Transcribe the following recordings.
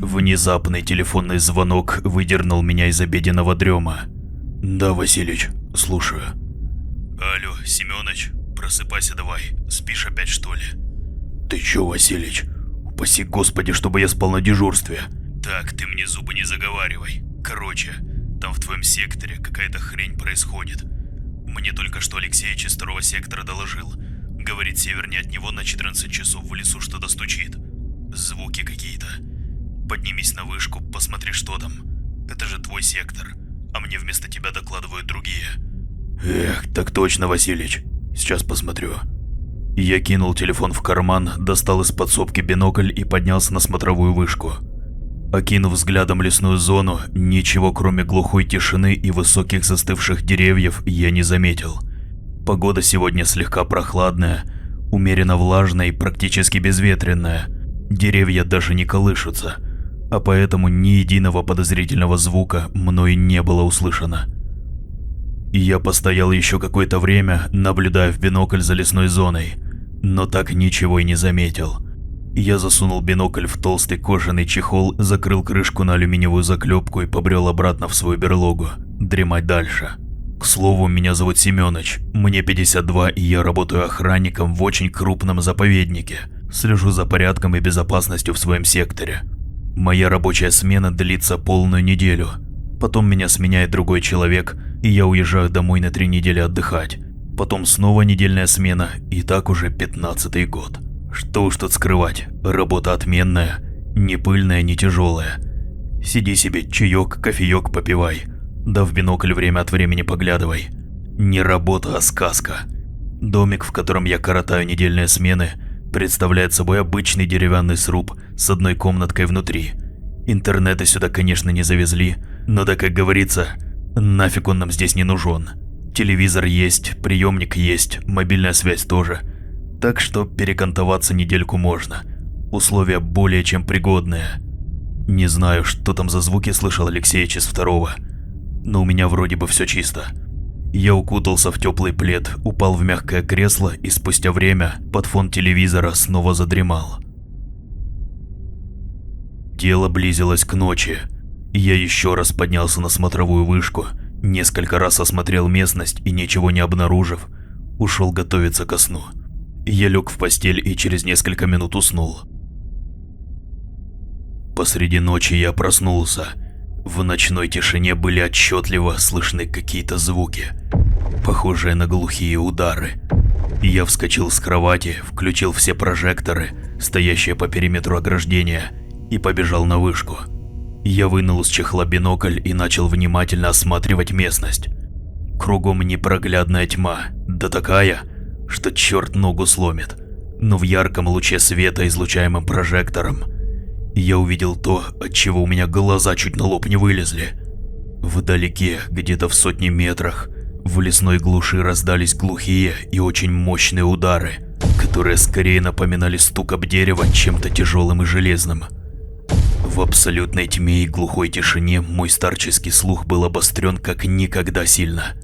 Внезапный телефонный звонок выдернул меня из обеденного дрема. «Да, Василич, слушаю». «Алло, Семёныч, просыпайся давай, спишь опять что ли?» «Ты чё, Василич? Упаси Господи, чтобы я спал на дежурстве». «Так, ты мне зубы не заговаривай. Короче, там в твоем секторе какая-то хрень происходит. Мне только что Алексеич из 2-го сектора доложил. Говорит, севернее от него на 14 часов в лесу что-то стучит. Звуки какие-то. Поднимись на вышку, посмотри, что там. Это же твой сектор, а мне вместо тебя докладывают другие». «Эх, так точно, Василич. Сейчас посмотрю». Я кинул телефон в карман, достал из подсобки бинокль и поднялся на смотровую вышку. Окинув взглядом лесную зону, ничего кроме глухой тишины и высоких застывших деревьев я не заметил. Погода сегодня слегка прохладная, умеренно влажная и практически безветренная. Деревья даже не колышутся, а поэтому ни единого подозрительного звука мной не было услышано. Я постоял еще какое-то время, наблюдая в бинокль за лесной зоной, но так ничего и не заметил. Я засунул бинокль в толстый кожаный чехол, закрыл крышку на алюминиевую заклепку и побрел обратно в свою берлогу, дремать дальше. К слову, меня зовут Семёныч, мне 52, и я работаю охранником в очень крупном заповеднике. Слежу за порядком и безопасностью в своем секторе. Моя рабочая смена длится полную неделю. Потом меня сменяет другой человек, и я уезжаю домой на 3 недели отдыхать. Потом снова недельная смена, и так уже 15-й год. Что уж тут скрывать, работа отменная, не пыльная, не тяжелая. Сиди себе, чаек, кофеек попивай, да в бинокль время от времени поглядывай. Не работа, а сказка. Домик, в котором я коротаю недельные смены, представляет собой обычный деревянный сруб с одной комнаткой внутри. Интернета сюда, конечно, не завезли, но да, как говорится, нафиг он нам здесь не нужен. Телевизор есть, приемник есть, мобильная связь тоже. Так что перекантоваться недельку можно. Условия более чем пригодные. Не знаю, что там за звуки слышал Алексеич из 2-го, но у меня вроде бы все чисто. Я укутался в теплый плед, упал в мягкое кресло и спустя время под фон телевизора снова задремал. Дело близилось к ночи. Я еще раз поднялся на смотровую вышку, несколько раз осмотрел местность и, ничего не обнаружив, ушел готовиться ко сну. Я лег в постель и через несколько минут уснул. Посреди ночи я проснулся. В ночной тишине были отчетливо слышны какие-то звуки, похожие на глухие удары. Я вскочил с кровати, включил все прожекторы, стоящие по периметру ограждения, и побежал на вышку. Я вынул из чехла бинокль и начал внимательно осматривать местность. Кругом непроглядная тьма, да такая, что черт ногу сломит, но в ярком луче света, излучаемым прожектором, я увидел то, от чего у меня глаза чуть на лоб не вылезли. Вдалеке, где-то в 100 метрах, в лесной глуши раздались глухие и очень мощные удары, которые скорее напоминали стук об дерево чем-то тяжелым и железным. В абсолютной тьме и глухой тишине мой старческий слух был обострен как никогда сильно.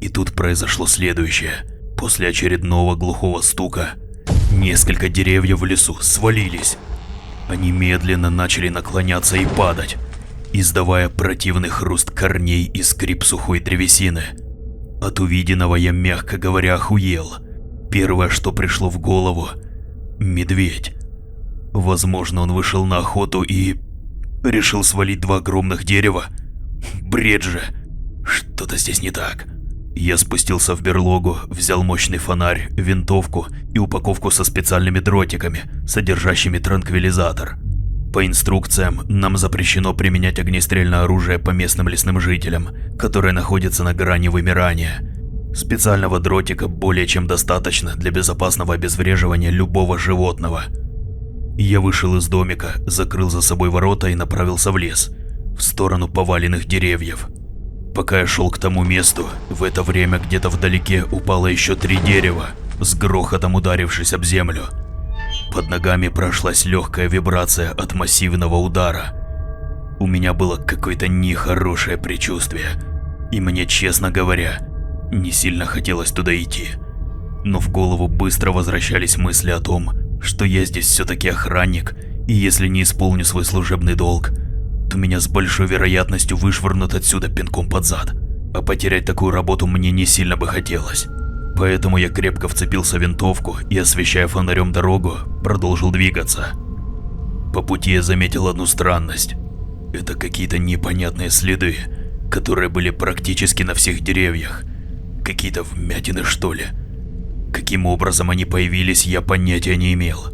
И тут произошло следующее. После очередного глухого стука несколько деревьев в лесу свалились. Они медленно начали наклоняться и падать, издавая противный хруст корней и скрип сухой древесины. От увиденного я, мягко говоря, охуел. Первое, что пришло в голову – медведь. Возможно, он вышел на охоту и решил свалить 2 огромных дерева. Бред же. Что-то здесь не так. Я спустился в берлогу, взял мощный фонарь, винтовку и упаковку со специальными дротиками, содержащими транквилизатор. По инструкциям, нам запрещено применять огнестрельное оружие по местным лесным жителям, которые находятся на грани вымирания. Специального дротика более чем достаточно для безопасного обезвреживания любого животного. Я вышел из домика, закрыл за собой ворота и направился в лес, в сторону поваленных деревьев. Пока я шел к тому месту, в это время где-то вдалеке упало еще 3 дерева, с грохотом ударившись об землю. Под ногами прошлась легкая вибрация от массивного удара. У меня было какое-то нехорошее предчувствие, и мне, честно говоря, не сильно хотелось туда идти. Но в голову быстро возвращались мысли о том, что я здесь все-таки охранник, И если не исполню свой служебный долг, то меня с большой вероятностью вышвырнут отсюда пинком под зад. А потерять такую работу мне не сильно бы хотелось. Поэтому я крепко вцепился в винтовку и, освещая фонарем дорогу, продолжил двигаться. По пути я заметил одну странность. Это какие-то непонятные следы, которые были практически на всех деревьях. Какие-то вмятины, что ли. Каким образом они появились, я понятия не имел.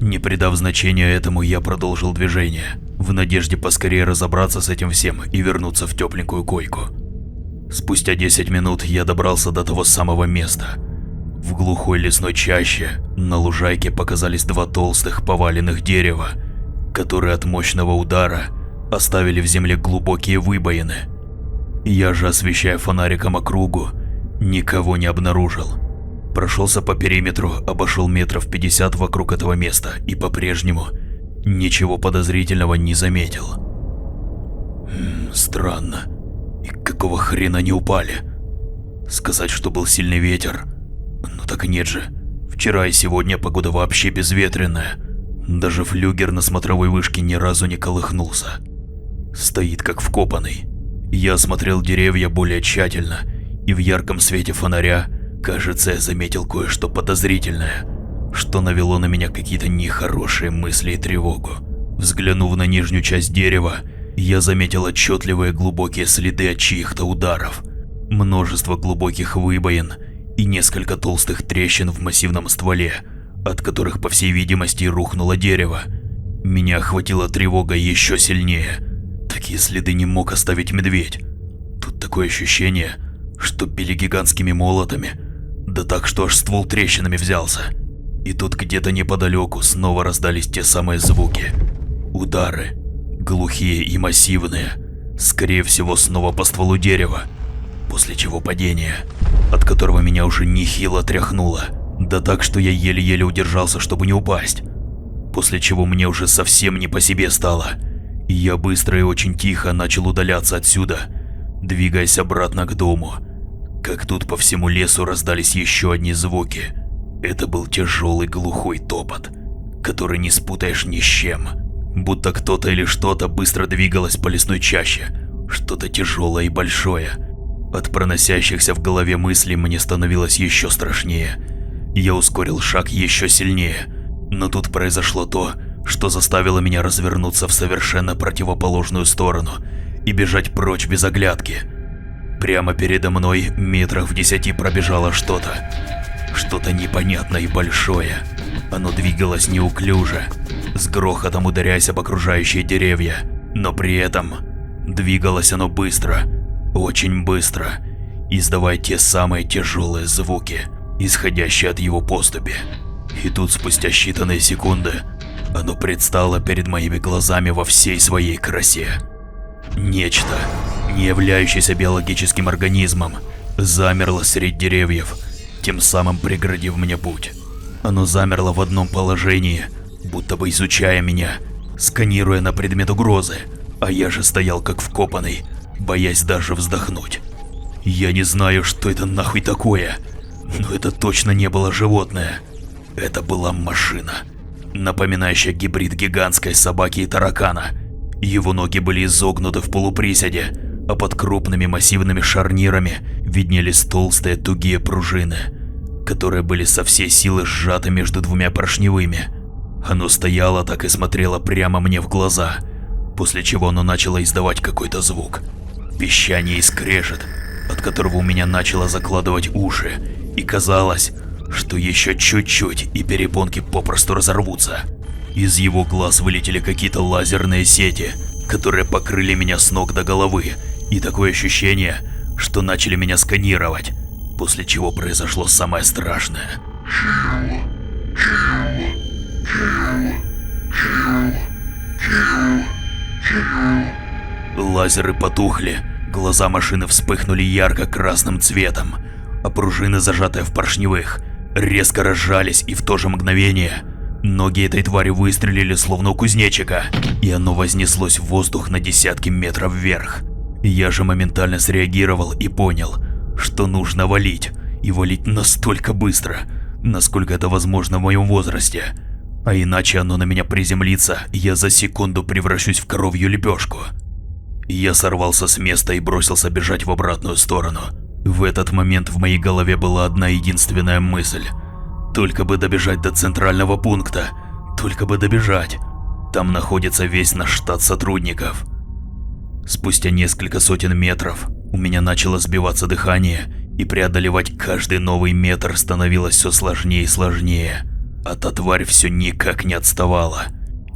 Не придав значения этому, я продолжил движение, в надежде поскорее разобраться с этим всем и вернуться в тепленькую койку. Спустя 10 минут я добрался до того самого места. В глухой лесной чаще на лужайке показались два толстых поваленных дерева, которые от мощного удара оставили в земле глубокие выбоины. Я же, освещая фонариком округу, никого не обнаружил. Прошелся по периметру, обошел метров 50 вокруг этого места и по-прежнему ничего подозрительного не заметил. Странно. И какого хрена они упали? Сказать, что был сильный ветер? Ну так нет же. Вчера и сегодня погода вообще безветренная. Даже флюгер на смотровой вышке ни разу не колыхнулся. Стоит как вкопанный. Я осмотрел деревья более тщательно, и в ярком свете фонаря, кажется, я заметил кое-что подозрительное, что навело на меня какие-то нехорошие мысли и тревогу. Взглянув на нижнюю часть дерева, я заметил отчетливые глубокие следы от чьих-то ударов, множество глубоких выбоин и несколько толстых трещин в массивном стволе, от которых, по всей видимости, рухнуло дерево. Меня охватила тревога еще сильнее. Такие следы не мог оставить медведь. Тут такое ощущение, что били гигантскими молотами, да так, что аж ствол трещинами взялся. И тут где-то неподалеку снова раздались те самые звуки. Удары. Глухие и массивные, скорее всего снова по стволу дерева, после чего падение, от которого меня уже нехило тряхнуло, да так, что я еле-еле удержался, чтобы не упасть, после чего мне уже совсем не по себе стало, и я быстро и очень тихо начал удаляться отсюда, двигаясь обратно к дому, как тут по всему лесу раздались еще одни звуки. Это был тяжелый глухой топот, который не спутаешь ни с чем. Будто кто-то или что-то быстро двигалось по лесной чаще, что-то тяжелое и большое. От проносящихся в голове мыслей мне становилось еще страшнее. Я ускорил шаг еще сильнее, но тут произошло то, что заставило меня развернуться в совершенно противоположную сторону и бежать прочь без оглядки. Прямо передо мной метрах в 10 пробежало что-то. Что-то непонятное и большое. Оно двигалось неуклюже, с грохотом ударяясь об окружающие деревья, но при этом двигалось оно быстро, очень быстро, издавая те самые тяжелые звуки, исходящие от его поступи. И тут спустя считанные секунды оно предстало перед моими глазами во всей своей красе. Нечто, не являющееся биологическим организмом, замерло среди деревьев, тем самым преградив мне путь. Оно замерло в одном положении, будто бы изучая меня, сканируя на предмет угрозы, а я же стоял как вкопанный, боясь даже вздохнуть. Я не знаю, что это нахуй такое, но это точно не было животное. Это была машина, напоминающая гибрид гигантской собаки и таракана. Его ноги были изогнуты в полуприседе, а под крупными массивными шарнирами виднелись толстые тугие пружины, которые были со всей силы сжаты между двумя поршневыми. Оно стояло так и смотрело прямо мне в глаза, после чего оно начало издавать какой-то звук. Пищание и скрежет, от которого у меня начало закладывать уши, и казалось, что еще чуть-чуть и перепонки попросту разорвутся. Из его глаз вылетели какие-то лазерные сети, которые покрыли меня с ног до головы, и такое ощущение, что начали меня сканировать, после чего произошло самое страшное. Лазеры потухли, глаза машины вспыхнули ярко-красным цветом, а пружины, зажатые в поршневых, резко разжались, и в то же мгновение ноги этой твари выстрелили словно у кузнечика, и оно вознеслось в воздух на десятки метров вверх. Я же моментально среагировал и понял, что нужно валить, и валить настолько быстро, насколько это возможно в моем возрасте. А иначе оно на меня приземлится, и я за секунду превращусь в коровью лепешку. Я сорвался с места и бросился бежать в обратную сторону. В этот момент в моей голове была одна единственная мысль. Только бы добежать до центрального пункта. Только бы добежать. Там находится весь наш штат сотрудников. Спустя несколько сотен метров у меня начало сбиваться дыхание, и преодолевать каждый новый метр становилось все сложнее и сложнее. А та тварь все никак не отставала.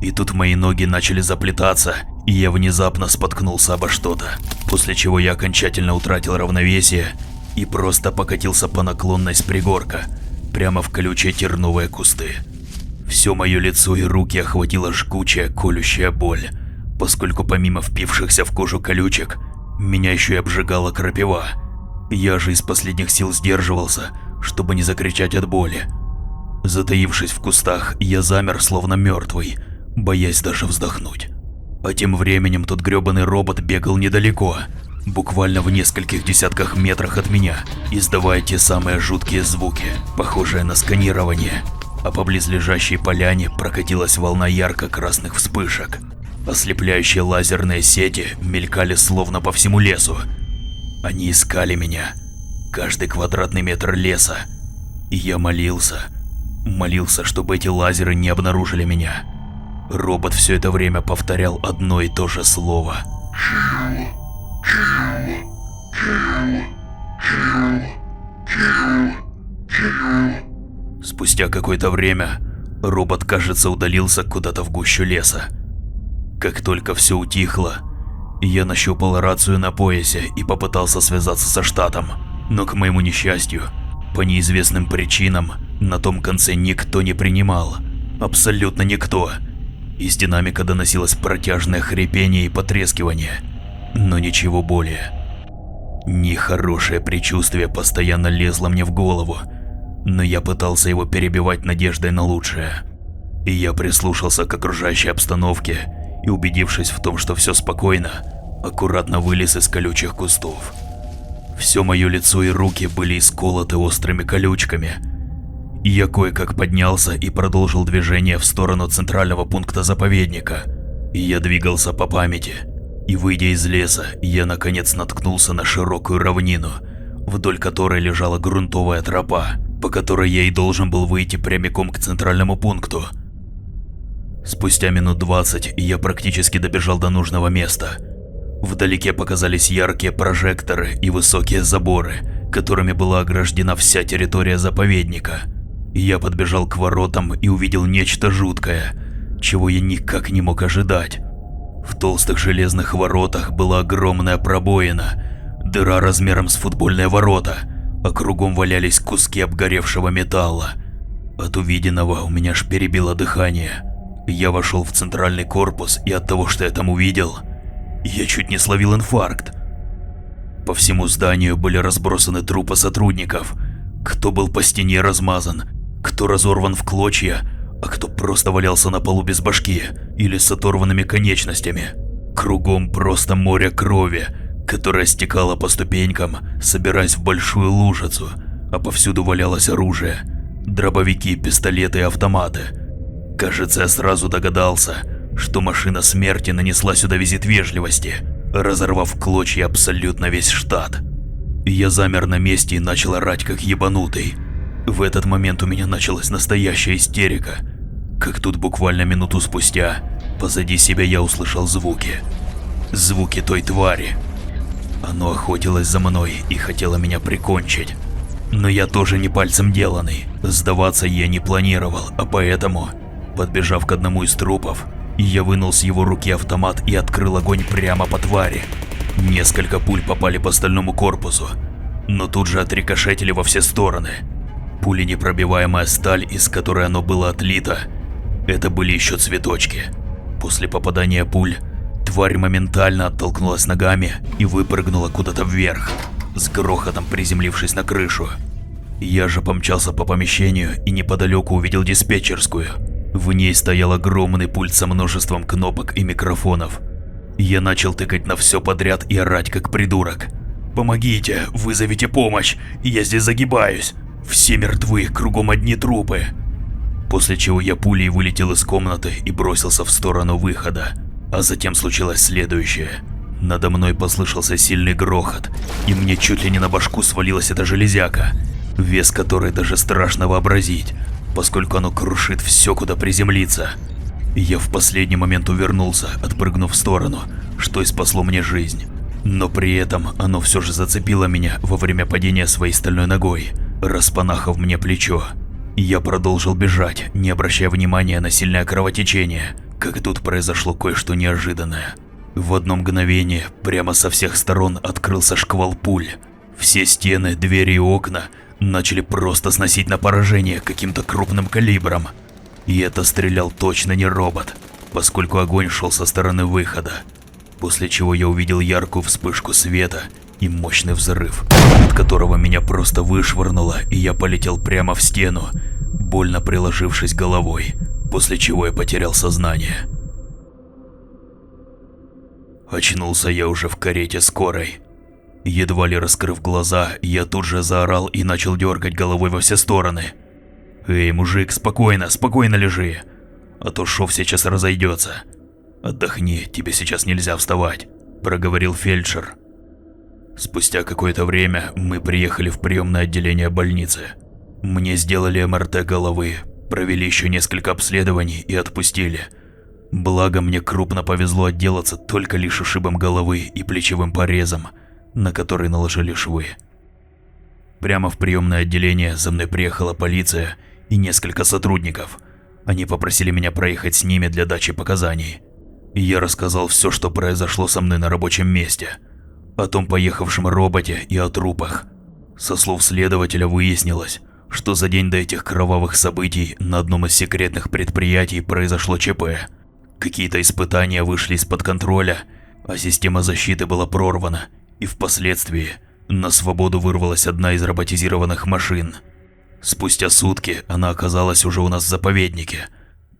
И тут мои ноги начали заплетаться, и я внезапно споткнулся обо что-то, после чего я окончательно утратил равновесие и просто покатился по наклонной с пригорка, прямо в колючие терновые кусты. Все мое лицо и руки охватила жгучая колющая боль, поскольку помимо впившихся в кожу колючек, меня еще и обжигала крапива. Я же из последних сил сдерживался, чтобы не закричать от боли. Затаившись в кустах, я замер словно мертвый, боясь даже вздохнуть. А тем временем тот грёбаный робот бегал недалеко, буквально в нескольких десятках метрах от меня, издавая те самые жуткие звуки, похожие на сканирование. А по близлежащей поляне прокатилась волна ярко-красных вспышек. Ослепляющие лазерные сети мелькали словно по всему лесу. Они искали меня, каждый квадратный метр леса. И я молился, чтобы эти лазеры не обнаружили меня. Робот все это время повторял одно и то же слово. Спустя какое-то время робот, кажется, удалился куда-то в гущу леса. Как только все утихло, я нащупал рацию на поясе и попытался связаться со штатом, но, к моему несчастью, по неизвестным причинам на том конце никто не принимал. Абсолютно никто. Из динамика доносилось протяжное хрипение и потрескивание, но ничего более. Нехорошее предчувствие постоянно лезло мне в голову, но я пытался его перебивать надеждой на лучшее. И я прислушался к окружающей обстановке и, убедившись в том, что все спокойно, аккуратно вылез из колючих кустов. Все мое лицо и руки были исколоты острыми колючками. И я кое-как поднялся и продолжил движение в сторону центрального пункта заповедника. И я двигался по памяти. И, выйдя из леса, я наконец наткнулся на широкую равнину, вдоль которой лежала грунтовая тропа, по которой я и должен был выйти прямиком к центральному пункту. Спустя минут 20 я практически добежал до нужного места. Вдалеке показались яркие прожекторы и высокие заборы, которыми была ограждена вся территория заповедника. Я подбежал к воротам и увидел нечто жуткое, чего я никак не мог ожидать. В толстых железных воротах была огромная пробоина, дыра размером с футбольные ворота, а кругом валялись куски обгоревшего металла. От увиденного у меня аж перебило дыхание. Я вошел в центральный корпус, и от того, что я там увидел, я чуть не словил инфаркт. По всему зданию были разбросаны трупы сотрудников. Кто был по стене размазан, кто разорван в клочья, а кто просто валялся на полу без башки или с оторванными конечностями. Кругом просто море крови, которая стекала по ступенькам, собираясь в большую лужицу, а повсюду валялось оружие, дробовики, пистолеты и автоматы. Кажется, я сразу догадался, что машина смерти нанесла сюда визит вежливости, разорвав в клочья абсолютно весь штат. Я замер на месте и начал орать как ебанутый. В этот момент у меня началась настоящая истерика. Как тут буквально минуту спустя, позади себя я услышал звуки. Звуки той твари. Оно охотилось за мной и хотело меня прикончить. Но я тоже не пальцем деланный. Сдаваться я не планировал, а поэтому, подбежав к одному из трупов, я вынул с его руки автомат и открыл огонь прямо по твари. Несколько пуль попали по стальному корпусу, но тут же отрикошетили во все стороны. Пуленепробиваемая сталь, из которой оно было отлито, это были еще цветочки. После попадания пуль, тварь моментально оттолкнулась ногами и выпрыгнула куда-то вверх, с грохотом приземлившись на крышу. Я же помчался по помещению и неподалеку увидел диспетчерскую. В ней стоял огромный пульт со множеством кнопок и микрофонов. Я начал тыкать на все подряд и орать как придурок. «Помогите, вызовите помощь, я здесь загибаюсь. Все мертвы, кругом одни трупы». После чего я пулей вылетел из комнаты и бросился в сторону выхода. А затем случилось следующее. Надо мной послышался сильный грохот, и мне чуть ли не на башку свалилась эта железяка, вес которой даже страшно вообразить, поскольку оно крушит все, куда приземлится. Я в последний момент увернулся, отпрыгнув в сторону, что и спасло мне жизнь. Но при этом оно все же зацепило меня во время падения своей стальной ногой, распанахав мне плечо. Я продолжил бежать, не обращая внимания на сильное кровотечение, как тут произошло кое-что неожиданное. В одно мгновение прямо со всех сторон открылся шквал пуль. Все стены, двери и окна начали просто сносить на поражение каким-то крупным калибром. И это стрелял точно не робот, поскольку огонь шел со стороны выхода. После чего я увидел яркую вспышку света и мощный взрыв, от которого меня просто вышвырнуло, и я полетел прямо в стену, больно приложившись головой, после чего я потерял сознание. Очнулся я уже в карете скорой. Едва ли раскрыв глаза, я тут же заорал и начал дергать головой во все стороны. «Эй, мужик, спокойно, спокойно лежи, а то шов сейчас разойдется. Отдохни, тебе сейчас нельзя вставать», – проговорил фельдшер. Спустя какое-то время мы приехали в приемное отделение больницы. Мне сделали МРТ головы, провели еще несколько обследований и отпустили. Благо мне крупно повезло отделаться только лишь ушибом головы и плечевым порезом, на который наложили швы. Прямо в приемное отделение за мной приехала полиция и несколько сотрудников. Они попросили меня проехать с ними для дачи показаний. Я рассказал все, что произошло со мной на рабочем месте, о том поехавшем роботе и о трупах. Со слов следователя выяснилось, что за день до этих кровавых событий на одном из секретных предприятий произошло ЧП. Какие-то испытания вышли из-под контроля, а система защиты была прорвана, и впоследствии на свободу вырвалась одна из роботизированных машин. Спустя сутки она оказалась уже у нас в заповеднике.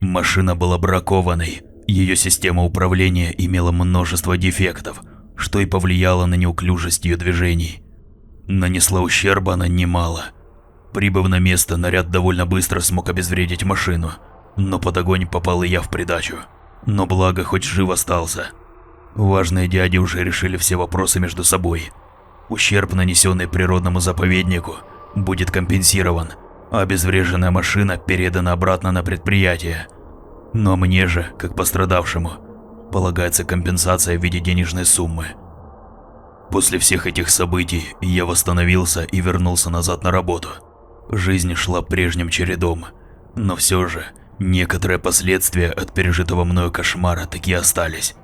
Машина была бракованной, ее система управления имела множество дефектов, что и повлияло на неуклюжесть ее движений. Нанесла ущерба она немало. Прибыв на место, наряд довольно быстро смог обезвредить машину, но под огонь попал и я в придачу. Но благо хоть жив остался. Важные дяди уже решили все вопросы между собой. Ущерб, нанесенный природному заповеднику, будет компенсирован, а обезвреженная машина передана обратно на предприятие. Но мне же, как пострадавшему, полагается компенсация в виде денежной суммы. После всех этих событий я восстановился и вернулся назад на работу. Жизнь шла прежним чередом, но все же некоторые последствия от пережитого мною кошмара таки остались.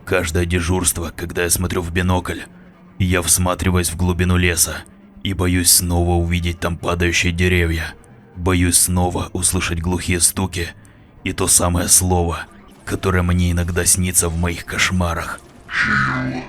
Каждое дежурство, когда я смотрю в бинокль, я всматриваюсь в глубину леса и боюсь снова увидеть там падающие деревья. Боюсь снова услышать глухие стуки и то самое слово, которое мне иногда снится в моих кошмарах. Сила.